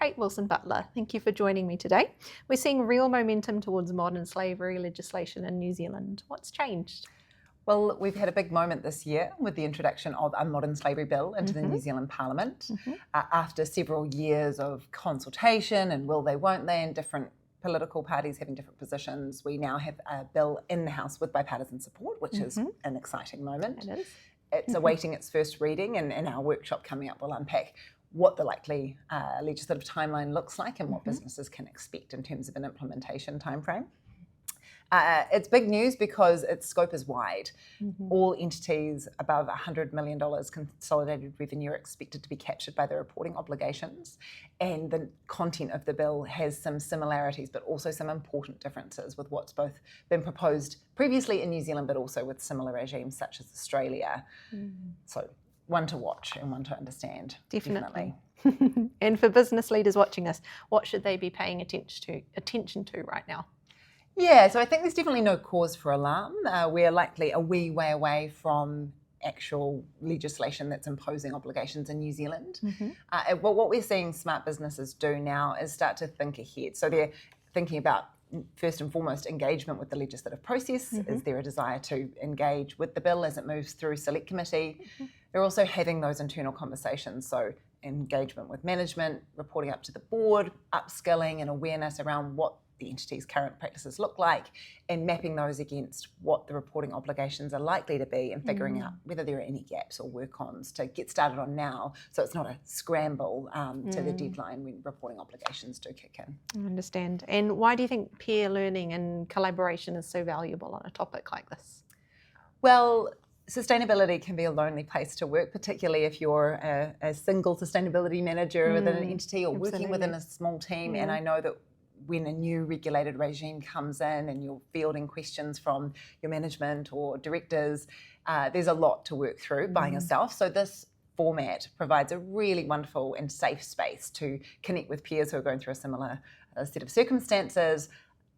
Kate Wilson-Butler. Thank you for joining me today. We're seeing real momentum towards modern slavery legislation in New Zealand. What's changed? Well, we've had a big moment this year with the introduction of a modern slavery bill into the New Zealand Parliament. After several years of consultation and will they, won't they, and different political parties having different positions, we now have a bill in the House with bipartisan support, which is an exciting moment. It is. It's awaiting its first reading, and in our workshop coming up, we'll unpack what the likely legislative timeline looks like and what businesses can expect in terms of an implementation timeframe. It's big news because its scope is wide. All entities above $100 million consolidated revenue are expected to be captured by their reporting obligations. And the content of the bill has some similarities, but also some important differences with what's both been proposed previously in New Zealand, but also with similar regimes such as Australia. So one to watch and one to understand. Definitely. And for business leaders watching us, what should they be paying attention to right now? Yeah, so I think there's definitely no cause for alarm. We're likely a wee way away from actual legislation that's imposing obligations in New Zealand. But what we're seeing smart businesses do now is start to think ahead. So they're thinking about, first and foremost, engagement with the legislative process. Is there a desire to engage with the bill as it moves through select committee? They're also having those internal conversations. So engagement with management, reporting up to the board, upskilling and awareness around what the entity's current practices look like, and mapping those against what the reporting obligations are likely to be, and figuring out whether there are any gaps or work-ons to get started on now, so it's not a scramble to the deadline when reporting obligations do kick in. I understand. And why do you think peer learning and collaboration is so valuable on a topic like this? Well, sustainability can be a lonely place to work, particularly if you're a single sustainability manager within an entity or working within a small team. And I know that when a new regulated regime comes in and you're fielding questions from your management or directors, there's a lot to work through by yourself. So this format provides a really wonderful and safe space to connect with peers who are going through a similar set of circumstances,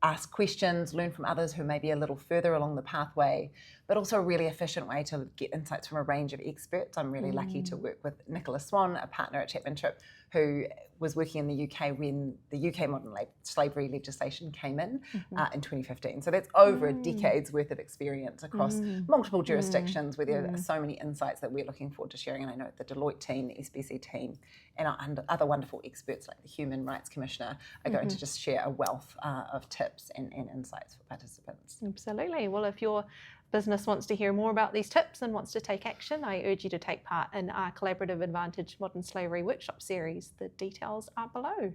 ask questions, learn from others who may be a little further along the pathway, but also a really efficient way to get insights from a range of experts. I'm really lucky to work with Nicholas Swan, a partner at Chapman Tripp, who was working in the UK when the UK modern slavery legislation came in 2015. So that's over a decade's worth of experience across multiple jurisdictions where there are so many insights that we're looking forward to sharing. And I know the Deloitte team, the SBC team, and other wonderful experts like the Human Rights Commissioner are going to just share a wealth of tips and insights for participants. Absolutely. Well, if your business wants to hear more about these tips and wants to take action, I urge you to take part in our Collaborative Advantage Modern Slavery Workshop series. The details are below.